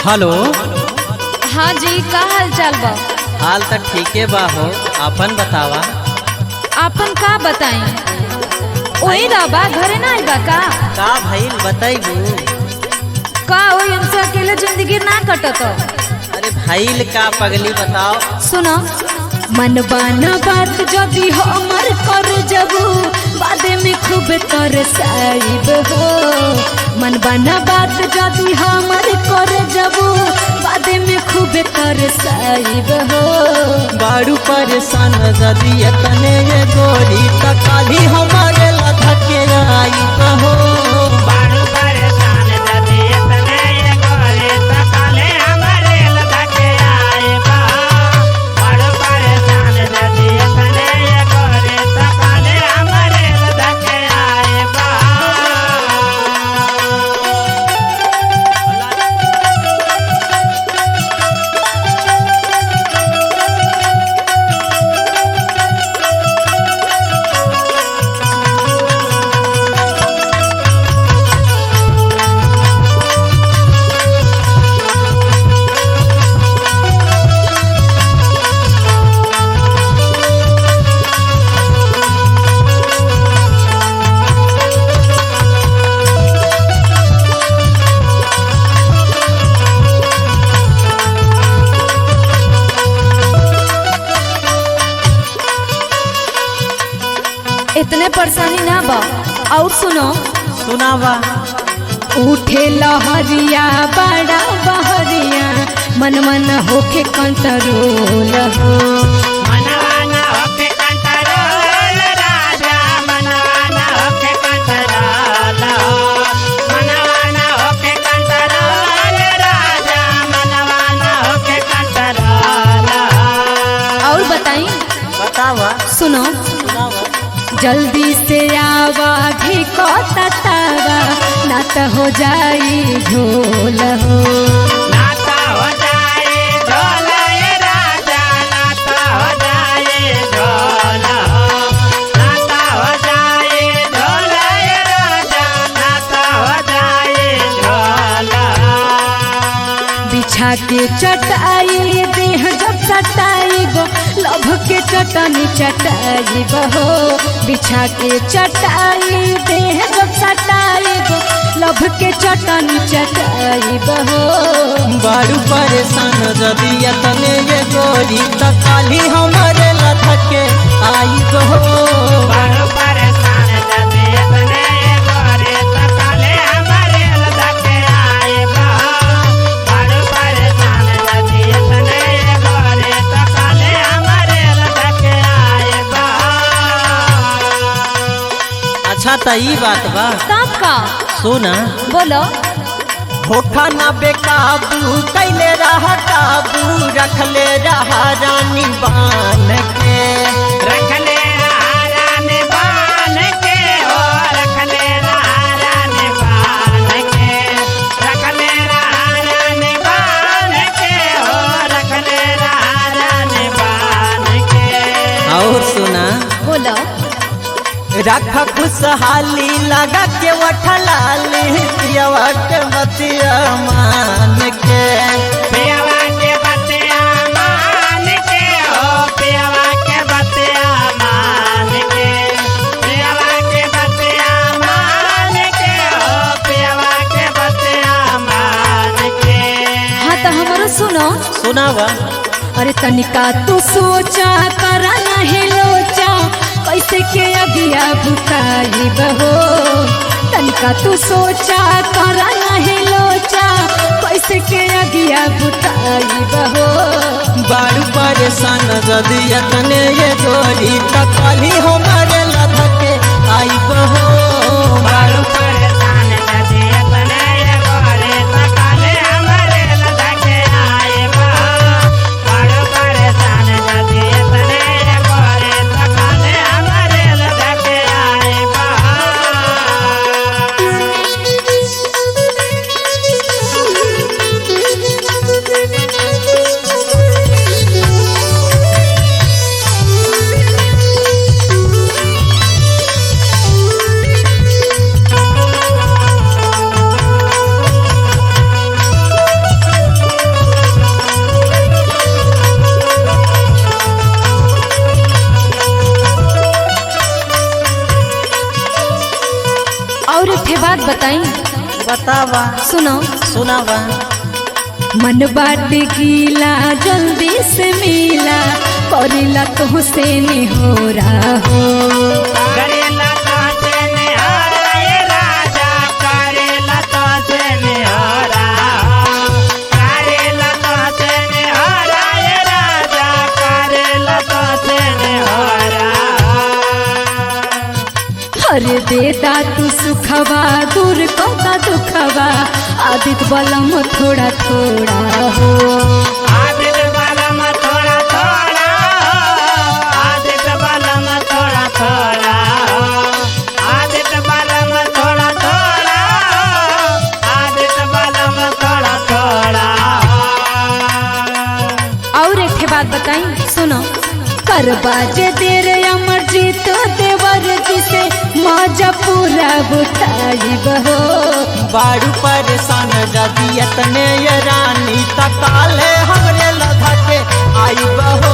Hello. हाँ जी, का हाल चाल बा? हाल तो ठीके बा हो, अपन बतावा। आपन का बताई? वही रबा घरे ना आइबा का भइल बताइबू। का वही हमसे अकेले जिंदगी ना कटत। अरे भइल का पगली बताओ। सुनो, मन बाना बात जदी हमर कर जबू बादे में खूब तरसाइब हो। मन बाना बात जदी हमर कर जबू बादे में खूब तरसाइब हो। बारू परेशान जदी तने ये गोरी त काली हमारे लधके आई कहो। बारू परेशान जदी तने ये गोरी त काले हमारे लधके आई कहो। बारू परेशान जदी तने ये गोरी त काले हमारे लधके आई कहो। इतने परेशानी ना बा। और सुनो, सुनावा। उठे लहरिया बड़ा बहरिया मन मन होके कंट्रोल हो। मनवाना होके कंट्रोल राजा, मनवाना होके कंट्रोल हो। मनवाना होके कंट्रोल राजा, मनवाना होके कंट्रोल हो। और बताई? बतावा। सुनो, सुनावा। जल्दी से आवा भी को ततावा ना तो हो जाई झोल हो। नाता हो जाए झोल ये राजा, नाता हो जाए झोल हो। नाता हो जाए झोल ये राजा, नाता हो जाए झोल हो। बिछा के चटाई देह जब चटाई गो लभ के चटनी चटाई बहो। बिछा के चटाई देह जब चटाई गो लभ के चटनी चटाई बहो। बारू परेशान जदी तने ये गोरी त काली हमारे लधके आई कहो। बारू परेशान जदी तने ये गोरी त काले हमारे लधके आई कहो। बारू परेशान जदी तने ये गोरी त काले हमारे लधके आई कहो। अच्छा त ई बात बा। तब का सुना। बोलो, होठा ना बेकाबू कैले रहा काबू रखले रहा रानी बान के। रखले रानी बान के हो, रखले रानी बान के। रखले रानी बान के हो, रखले रानी बान के। और सुना। बोलो, रख खुशहाली लगा के वठलाली पियवा के बतिया मान के। पियवा के बतिया मान के हो, पियवा के बतिया मान के। पियवा के बतिया मान के हो, पियवा के बतिया मान के। हाँ तो हमारो सुनो। सुनावा। अरे तनिका तू सोचा करा नहीं लोचा कैसे के अगिया बुताई बहो। तनिका तू सोचा करा नहीं लोचा कैसे के अगिया बुताई बहो। बारू परेशान जदी तने ये गोरी त काली हमारे लधके आई कहो। बारू परेशान जदी तने ये गोरी त काले हमारे लधके आई कहो। बारू परेशान जदी तने ये गोरी त काले हमारे लधके आई कहो। Thank you. बताई? बतावा सुनो सुनावा। मन बाट गीला जल्दी से मिला करेला तो से हो रहा हो। करेला तो से निहारा ये राजा, करेला तो से निहारा, करेला तो से निहारा ये राजा, करेला तो से निहारा। अरे देता तू सुखवा दूर कता दुखवा आदित बलम थोड़ा थोड़ा हो। आदित बलम थोड़ा थोड़ा हो, आदित बलम थोड़ा थोड़ा हो, आदित बलम थोड़ा थोड़ा हो, आदित बलम थोड़ा थोड़ा हो। और एक ठे बात बताई सुनो करबा जे देर अमर जीत देवर जी से मजा पूरा बुताई बहो। बारू परेशान जदी तने ये रानी तकाले हमरे लधा के आई बहो।